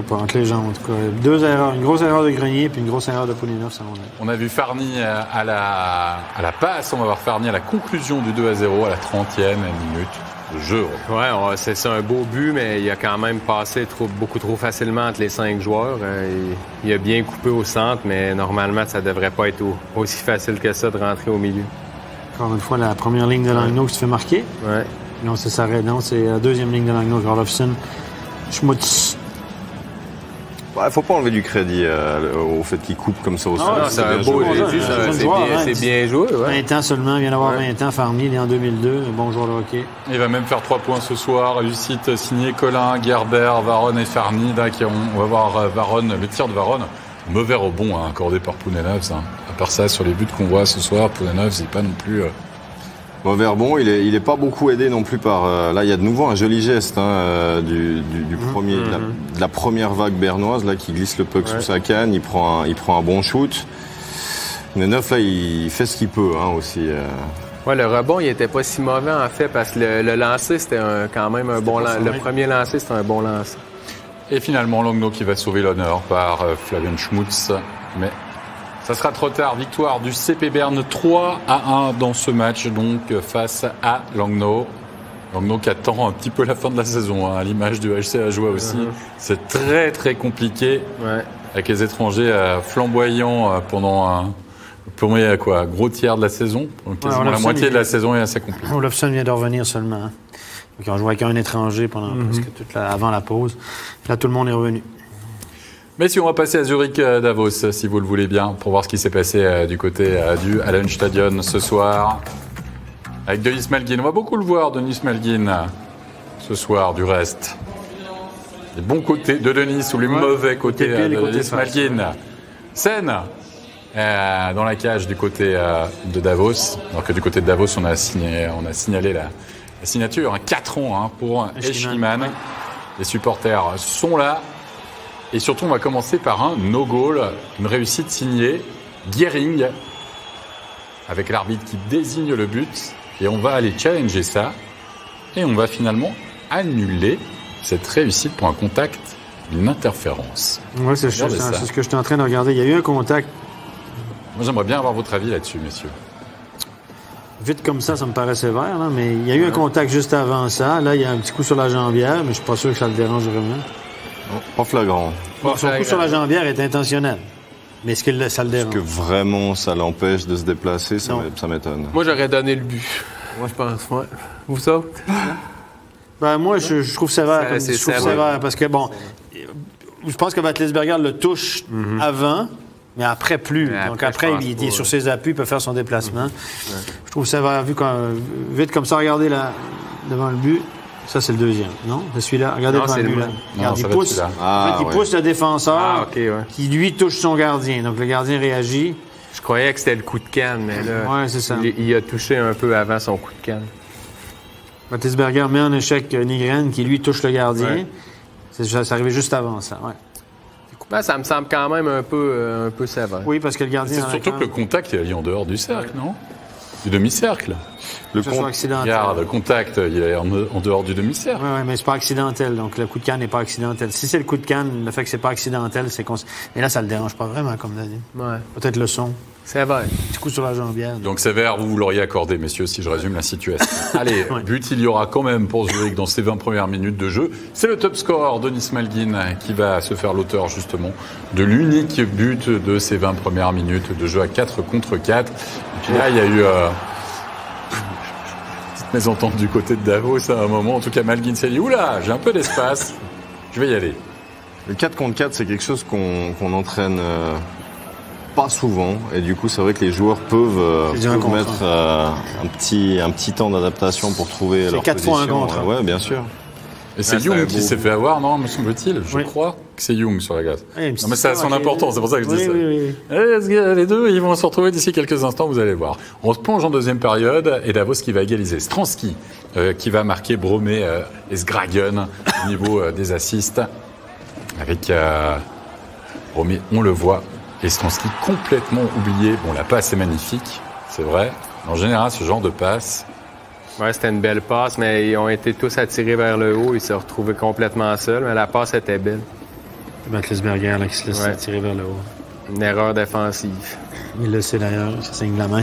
Pas entre les jambes en tout cas. 2 erreurs, une grosse erreur de Grenier puis une grosse erreur de Poulinov. On a vu Farny à la passe, on va voir Farny à la conclusion du 2-0 à la 30e minute. Le jeu. Ouais, c'est un beau but, mais il a quand même passé beaucoup trop facilement entre les 5 joueurs. Il a bien coupé au centre, mais normalement, ça devrait pas être aussi facile que ça de rentrer au milieu. Encore une fois, la première ligne de Langnau qui se fait marquer. Ouais. Non, c'est la 2e ligne de Langnau, Karlofsson. Schmutz. Il faut pas enlever du crédit au fait qu'il coupe comme ça au sol. C'est un beau c'est bien joué. Ouais. 20 ans seulement, il vient d'avoir 20 ans. Farny, il est en 2002, un bon joueur de hockey. Il va même faire 3 points ce soir. Réussite signée Colin, Gerber, Varon et Farny. On va voir Varon, le tir de Varon. Mauvais rebond accordé par Poulinov. À part ça, sur les buts qu'on voit ce soir, Poulinov, c'est pas non plus Verbon, il est pas beaucoup aidé non plus par... là, il y a de nouveau un joli geste du premier, de la première vague bernoise là, qui glisse le puck sous sa canne. Il prend un bon shoot. Neuf, là, il fait ce qu'il peut aussi. Ouais, le rebond, il était pas si mauvais en fait parce que le lancer, c'était quand même un bon lancer. Le premier lancer, c'était un bon lancer. Et finalement, Langnau qui va sauver l'honneur par Flavien Schmutz. Mais ça sera trop tard. Victoire du CP Berne 3-1 dans ce match, donc face à Langnau. Langnau qui attend un petit peu la fin de la saison, à l'image du HC Ajoie aussi. C'est très très compliqué avec les étrangers flamboyants pendant premier gros tiers de la saison. Donc quasiment la moitié de la saison est assez compliquée. Olofsson vient de revenir seulement. Donc ils ont joué avec un étranger pendant presque avant la pause. Là, tout le monde est revenu. Messieurs, on va passer à Zurich-Davos, si vous le voulez bien, pour voir ce qui s'est passé du côté du Hallenstadion ce soir. Avec Denis Malgin. On va beaucoup le voir, Denis Malgin, ce soir, du reste. Les bons côtés de Denis ou les mauvais côtés de Denis Malgin. Scène dans la cage du côté de Davos. Alors que du côté de Davos, on a signalé la signature, 4 ans pour Eschliman. Les supporters sont là. Et surtout, on va commencer par un no-goal, une réussite signée Gehring, avec l'arbitre qui désigne le but. Et on va aller challenger ça. Et on va finalement annuler cette réussite pour un contact, une interférence. Oui, c'est ce que j'étais en train de regarder. Il y a eu un contact. Moi, j'aimerais bien avoir votre avis là-dessus, messieurs. Vite comme ça me paraît sévère, là, mais il y a eu un contact juste avant ça. Là, il y a un petit coup sur la jambière, mais je suis pas sûr que ça le dérange vraiment. Non, pas flagrant. Son coup sur la jambière est intentionnel. Mais est-ce que ça le dérange? Est-ce que vraiment ça l'empêche de se déplacer? Ça m'étonne. Moi, j'aurais donné le but. Moi, je pense. Ouais. Vous ça? Moi, je trouve sévère. Je trouve sévère parce que, je pense que Vatlisberger le touche avant, mais après plus. Donc après, il est sur ses appuis, il peut faire son déplacement. Je trouve sévère. Vite comme ça, regardez là, devant le but. Ça, c'est le deuxième, non? C'est celui-là. Regardez devant le but, là. Regarde, il pousse le défenseur qui, lui, touche son gardien. Donc, le gardien réagit. Je croyais que c'était le coup de canne, mais là, c'est ça. Il a touché un peu avant son coup de canne. Vatlisberger met en échec Nygren qui, lui, touche le gardien. C'est arrivé juste avant ça, ça me semble quand même un peu sévère. Oui, parce que le gardien... C'est surtout que le contact est allé en dehors du cercle, non? Du demi-cercle. Le contact, il est en dehors du demi-cercle. Oui, mais c'est pas accidentel. Donc, le coup de canne n'est pas accidentel. Si c'est le coup de canne, le fait que c'est pas accidentel, c'est qu'on... Mais là, ça le dérange pas vraiment, comme l'a dit. Ouais. Peut-être le son. Sévère. Petit coup sur la jambière. Donc, sévère, vous l'auriez accordé, messieurs, si je résume la situation. Allez, but il y aura quand même pour Zurich dans ces 20 premières minutes de jeu. C'est le top scorer, Denis Malgin, qui va se faire l'auteur, justement, de l'unique but de ces 20 premières minutes de jeu à 4 contre 4. Et puis là, il y a eu... mésentente du côté de Davos à un moment. En tout cas, Malgin s'est dit « Oula, j'ai un peu d'espace, je vais y aller ». Le 4 contre 4, c'est quelque chose qu'on entraîne pas souvent. Et du coup, c'est vrai que les joueurs peuvent mettre un petit temps d'adaptation pour trouver leur position. C'est 4 fois un contre. Oui, bien sûr. Et c'est Young qui s'est fait avoir, non, me semble-t-il? Je crois que c'est Young sur la glace. Non, mais ça a son importance, c'est pour ça que je dis ça. Les deux, ils vont se retrouver d'ici quelques instants, vous allez voir. On se plonge en deuxième période, et Davos qui va égaliser. Stransky qui va marquer Bromé et Sgragen au niveau des assists. Avec Bromé, on le voit, et Stransky complètement oublié. Bon, la passe est magnifique, c'est vrai. En général, ce genre de passe... Ouais, c'était une belle passe, mais ils ont été tous attirés vers le haut. Ils se retrouvaient complètement seuls, mais la passe était belle. Vatlisberger qui se laisse attirer vers le haut. Une erreur défensive. Il le sait d'ailleurs, il signe la main.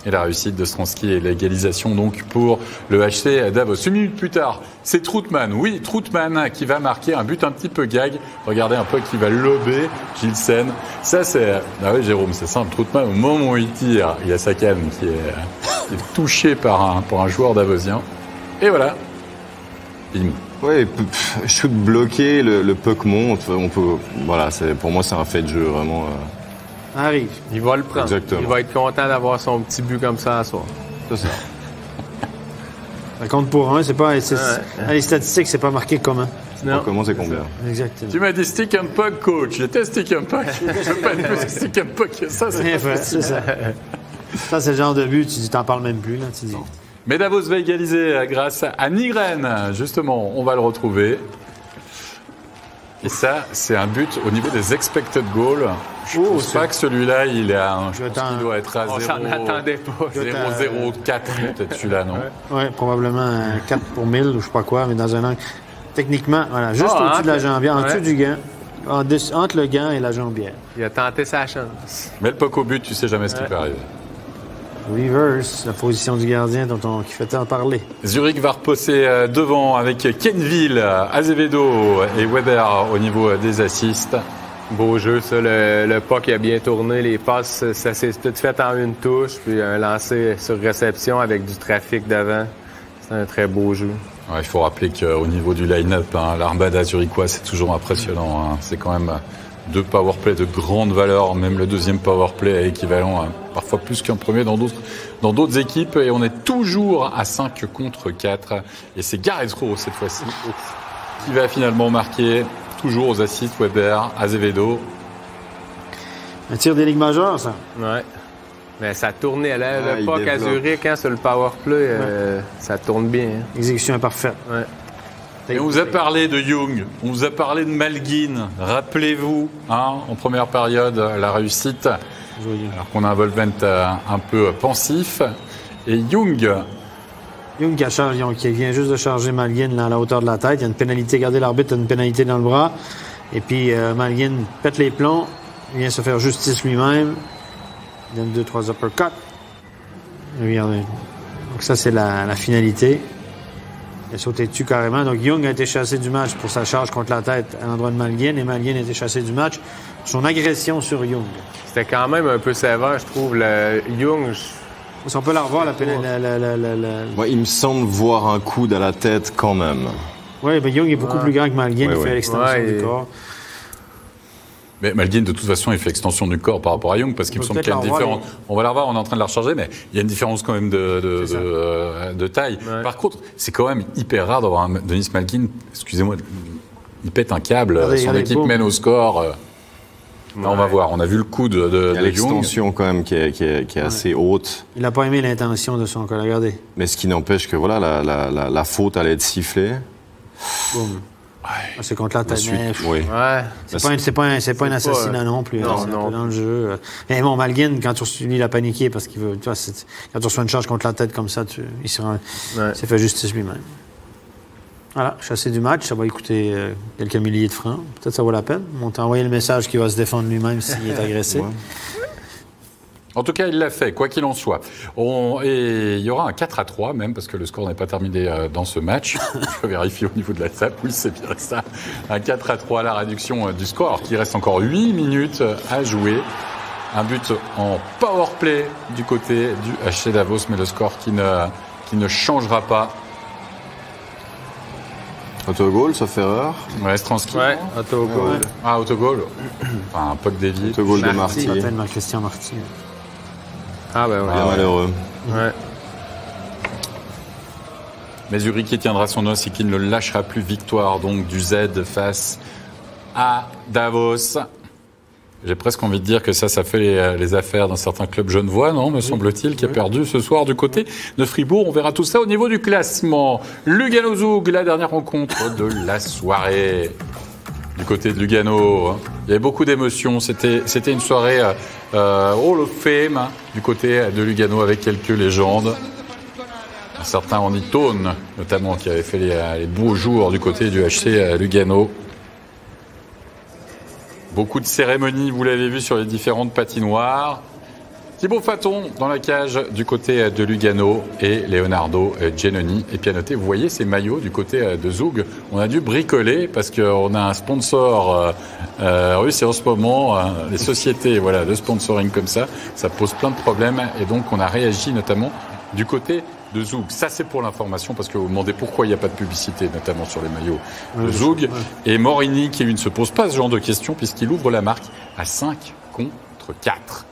Et la réussite de Stransky et l'égalisation donc pour le HC Davos. Une minute plus tard, c'est Troutman. Oui, Troutman qui va marquer un but un petit peu gag. Regardez un peu qui va lober Gilsen. Ça c'est... Ah oui Jérôme, c'est simple. Troutman, au moment où il tire, il y a sa canne qui est touchée par un joueur davosien. Et voilà. Bim. Oui, shoot bloqué, le puck monte. Pour moi c'est un fait de jeu vraiment... Arrive. Il va le prendre. Exactement. Il va être content d'avoir son petit but comme ça à soir. C'est ça. Ça compte pour un, c'est pas... Les statistiques, c'est pas marqué comment. Non. Comment c'est combien? Exactement. Tu m'as dit stick and puck, coach. J'étais stick and puck. Je veux pas être plus stick and puck que ça. C'est ça. Ça, c'est le genre de but, tu dis, t'en parles même plus. Là, tu dis. Mais Davos va égaliser grâce à Nigren. Justement, on va le retrouver. Et ça, c'est un but au niveau des expected goals. Je ne pense pas que celui-là, il est à je pense qu'il doit être à 0. On s'en attendait pas. 0,04 peut-être celui-là, non? Oui, probablement 4 pour 1000 ou je sais pas quoi, mais dans un angle. Techniquement, voilà, juste au-dessus de la jambière, en dessous du gant. Entre le gant et la jambière. Il a tenté sa chance. Mais le puck au but, tu sais jamais ce qui peut arriver. Reverse, la position du gardien qui fait tant parler. Zurich va reposer devant avec Kenville, Azevedo et Weber au niveau des assists. Beau jeu, ça. Le puck a bien tourné. Les passes, ça s'est tout fait en une touche. Puis un lancer sur réception avec du trafic devant. C'est un très beau jeu. Ouais, il faut rappeler qu'au niveau du line-up, l'Armada zurichois, c'est toujours impressionnant. C'est quand même 2 powerplays de grande valeur. Même le deuxième powerplay est équivalent, parfois plus qu'un premier dans d'autres équipes. Et on est toujours à 5 contre 4. Et c'est Gareth Rowe cette fois-ci qui va finalement marquer. Toujours aux assists, Weber, Azevedo. Un tir des ligues majeures, ça. Ouais. Mais ça tournait, là. Le puck à Zurich, sur le powerplay, ça tourne bien. Hein. Exécution imparfaite. Ouais. Et on vous a parlé de Young, on vous a parlé de Malgin. Rappelez-vous, en première période, la réussite. Alors qu'on a un Volvent un peu pensif. Et Young qui vient juste de charger Malgin là, à la hauteur de la tête. Il y a une pénalité. Regardez, l'arbitre a une pénalité dans le bras. Et puis, Malgin pète les plombs. Il vient se faire justice lui-même. Il donne 2-3 uppercuts. Regardez. Donc ça, c'est la finalité. Il a sauté dessus carrément. Donc Young a été chassé du match pour sa charge contre la tête à l'endroit de Malgin. Et Malgin a été chassé du match pour son agression sur Young. C'était quand même un peu sévère, je trouve. Young... Si on peut la revoir, Moi, il me semble voir un coude à la tête quand même. Oui, mais Young est beaucoup plus grand que Malgin. Il fait l'extension du corps. Mais Malgin, de toute façon, il fait extension du corps par rapport à Young parce qu'il me semble qu'il y a une différence. On va la revoir, on est en train de la recharger, mais il y a une différence quand même de taille. Ouais. Par contre, c'est quand même hyper rare d'avoir un Denis Malgin. Excusez-moi, il pète un câble, son équipe mène au score. Là, on va voir. On a vu le coup de Young. L'extension quand même qui est assez haute. Il n'a pas aimé l'intention de son collègue. Regardez. Mais ce qui n'empêche que voilà, la faute allait être sifflée. Boum. Ouais. C'est contre la tête. Oui. Ouais. C'est pas un assassinat non plus. Non, c'est un peu dans le jeu. Mais bon, Malgin, quand il a paniqué parce qu'il veut. Tu vois, quand tu reçois une charge contre la tête comme ça, il s'est fait justice lui-même. Voilà, chassé du match, ça va coûter quelques milliers de francs. Peut-être ça vaut la peine. On t'a envoyé le message qu'il va se défendre lui-même s'il est agressé. Ouais. En tout cas, il l'a fait, quoi qu'il en soit. Et il y aura un 4-3 même, parce que le score n'est pas terminé dans ce match. Je vérifie au niveau de la table. Oui, c'est bien ça. Un 4-3 la réduction du score, alors qu'il reste encore 8 minutes à jouer. Un but en power play du côté du HC Davos, mais le score qui ne changera pas. Autogol, sauf erreur. Ouais, Stransky. Ouais, autogol. Ah, autogol. Enfin, un puck dévié. Autogol de Marty. Il s'appelle Christian Marty. Ah, ben ouais. Bien malheureux. Ouais. Mais Zurich qui tiendra son os et qui ne le lâchera plus. Victoire donc du Z face à Davos. J'ai presque envie de dire que ça fait les affaires d'un certain club genevois, non, me semble-t-il, qui a perdu ce soir du côté de Fribourg. On verra tout ça au niveau du classement. Lugano Zug, la dernière rencontre de la soirée. Du côté de Lugano, il y avait beaucoup d'émotions. C'était une soirée Hall of Fame du côté de Lugano avec quelques légendes. Un certain Andy Tone, notamment, qui avait fait les beaux jours du côté du HC Lugano. Beaucoup de cérémonies, vous l'avez vu sur les différentes patinoires. Thibaut Faton dans la cage du côté de Lugano et Leonardo Giannoni. Et puis à noter, vous voyez ces maillots du côté de Zug. On a dû bricoler parce qu'on a un sponsor russe et en ce moment, les sociétés de sponsoring comme ça pose plein de problèmes. Et donc on a réagi notamment du côté de Zug. Ça, c'est pour l'information, parce que vous vous demandez pourquoi il n'y a pas de publicité, notamment sur les maillots de Zug. Et Morini, qui ne se pose pas ce genre de questions, puisqu'il ouvre la marque à 5 contre 4.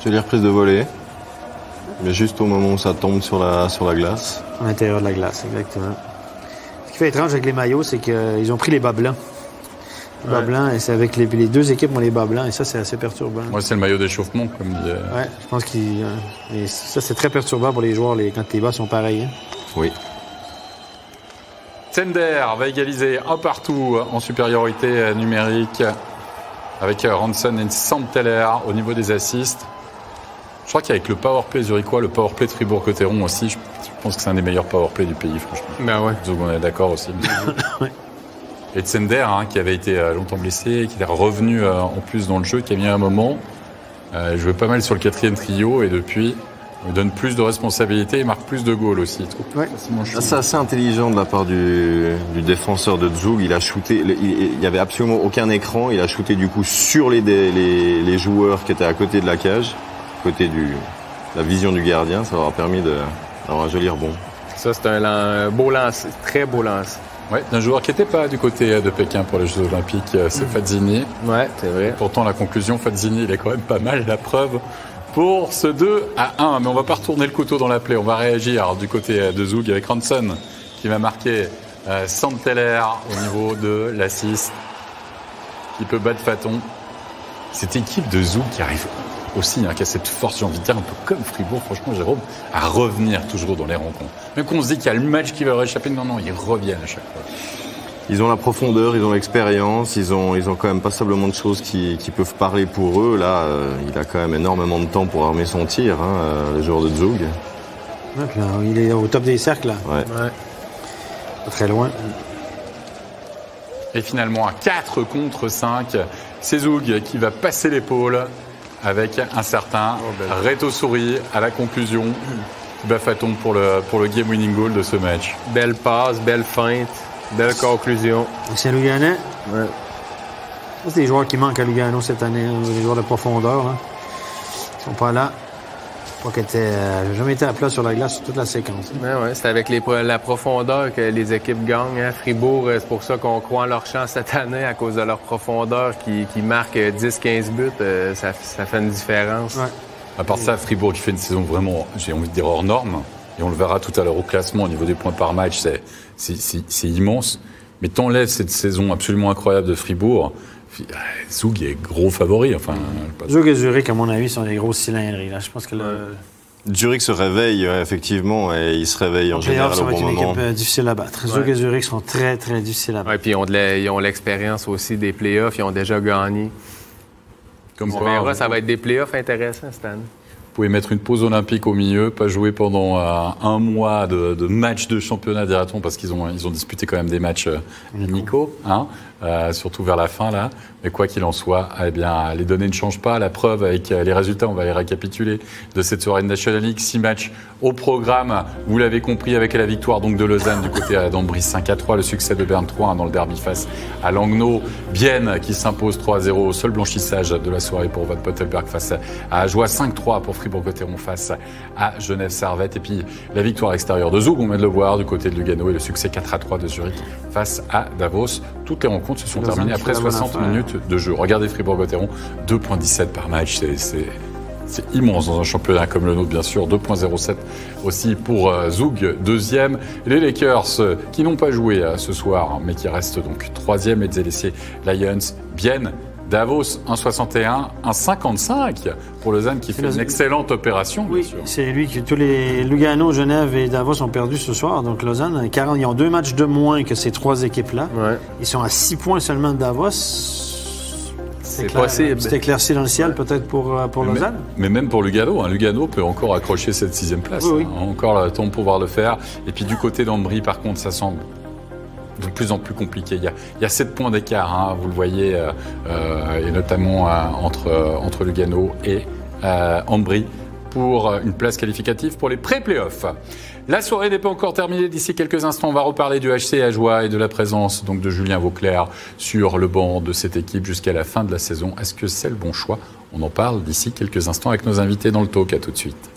J'ai les reprises de volée, mais juste au moment où ça tombe sur la glace. À l'intérieur de la glace, exactement. Ce qui fait étrange avec les maillots, c'est qu'ils ont pris les bas blancs. Bas blanc, et c'est avec les deux équipes ont les bas blancs, et ça, c'est assez perturbant. Ouais, c'est le maillot d'échauffement, comme dit. Ouais, je pense et ça, c'est très perturbant pour les joueurs quand les bas sont pareils. Hein. Oui. Sender va égaliser un partout en supériorité numérique avec Ranson et Santeller au niveau des assists. Je crois qu'avec le powerplay zurichois, le powerplay de Fribourg-Cotteron aussi, je pense que c'est un des meilleurs powerplays du pays, franchement. Ben ouais. Donc on est d'accord aussi. Ouais. Et Sender, qui avait été longtemps blessé, qui est revenu en plus dans le jeu, qui a mis un moment, jouait pas mal sur le 4e trio et depuis, il donne plus de responsabilités et marque plus de goals aussi. Ouais. C'est assez intelligent de la part du défenseur de Zug. Il a shooté, il y avait absolument aucun écran. Il a shooté du coup sur les joueurs qui étaient à côté de la cage, à côté de la vision du gardien. Ça leur a permis d'avoir un joli rebond. Ça, c'est un beau lance, très beau lance. Ouais, d'un joueur qui n'était pas du côté de Pékin pour les Jeux Olympiques, c'est Fazzini. Ouais, c'est vrai. Pourtant, la conclusion, Fazzini, il est quand même pas mal. La preuve pour ce 2-1. Mais on va pas retourner le couteau dans la plaie. On va réagir du côté de Zug avec Ranson qui va marquer Santeller au niveau de l'assist, qui peut battre Faton. Cette équipe de Zug qui arrive aussi, qui a cette force, j'ai envie de dire, un peu comme Fribourg, franchement, Jérôme, à revenir toujours dans les rencontres. Même qu'on se dit qu'il y a le match qui va leur échapper, non, ils reviennent à chaque fois. Ils ont la profondeur, ils ont l'expérience, ils ont quand même passablement de choses qui peuvent parler pour eux. Là, il a quand même énormément de temps pour armer son tir, le joueur de Zug. Ouais, là, il est au top des cercles, là. Ouais. Pas très loin. Et finalement, à 4 contre 5, c'est Zug qui va passer l'épaule avec un certain Reto Souri à la conclusion. Faton pour le game winning goal de ce match. Belle passe, belle feinte, belle conclusion. C'est Lugano. Ouais. C'est des joueurs qui manquent à Lugano cette année, des joueurs de profondeur. Ils sont pas là. Pas qu'ils n'ont jamais été à plat sur la glace sur toute la séquence. Ouais, c'est avec la profondeur que les équipes gagnent. Fribourg, c'est pour ça qu'on croit en leur chance cette année, à cause de leur profondeur qui marque 10-15 buts. Ça fait une différence. Ouais. À part ça, Fribourg qui fait une saison vraiment, j'ai envie de dire, hors norme. Et on le verra tout à l'heure au classement, au niveau des points par match, c'est immense. Mais t'enlèves cette saison absolument incroyable de Fribourg, Zug est gros favori. Enfin, Zug et Zurich, à mon avis, sont des grosses cylindreries. Là. Je pense que Zurich se réveille, effectivement, et ils se réveillent en général au bon moment. Ça va être une équipe difficile à battre. Zug et Zurich sont très, très difficiles à battre. Ouais, puis ils ont l'expérience aussi des playoffs, ils ont déjà gagné. Comme on verra, ça va être des playoffs intéressants cette année. Vous pouvez mettre une pause olympique au milieu, pas jouer pendant un mois de matchs de championnat, dira-t-on, parce qu'ils ont disputé quand même des matchs amicaux, surtout vers la fin là. Mais quoi qu'il en soit, eh bien, les données ne changent pas. La preuve avec les résultats, on va les récapituler de cette soirée de National League. 6 matchs au programme, vous l'avez compris, avec la victoire donc de Lausanne du côté d'Ambry 5-3, le succès de Berne 3 dans le derby face à Langnau, Bienne qui s'impose 3-0, seul blanchissage de la soirée pour Van Pottelberg face à Ajoie, 5-3 pour Fribourg-Cotteron face à Genève-Servette, et puis la victoire extérieure de Zug, on vient de le voir, du côté de Lugano, et le succès 4-3 de Zurich face à Davos. Toutes les rencontres se sont terminées après 60 minutes de jeu. Regardez Fribourg-Gotteron, 2,17 par match, c'est immense dans un championnat comme le nôtre, bien sûr. 2,07 aussi pour Zug, deuxième. Les Lakers, qui n'ont pas joué ce soir, mais qui restent donc troisième, et les Lions, Bienne, Davos, 1,61, 1,55 pour Lausanne qui fait une excellente opération. Oui, bien sûr. C'est lui que tous les Lugano, Genève et Davos ont perdu ce soir. Donc Lausanne, ils ont 2 matchs de moins que ces 3 équipes-là. Ouais. Ils sont à 6 points seulement de Davos. C'est possible. C'est éclairci dans le ciel peut-être pour Lausanne. Mais même pour Lugano, Lugano peut encore accrocher cette 6e place. Oui. Encore le temps de pouvoir le faire. Et puis du côté d'Ambry, par contre, ça semble de plus en plus compliqué. Il y a 7 points d'écart, vous le voyez, et notamment entre Lugano et Ambry pour une place qualificative pour les pré-playoffs. La soirée n'est pas encore terminée. D'ici quelques instants, on va reparler du HC Ajoie et de la présence donc de Julien Vauclair sur le banc de cette équipe jusqu'à la fin de la saison. Est-ce que c'est le bon choix? On en parle d'ici quelques instants avec nos invités dans le talk. À tout de suite.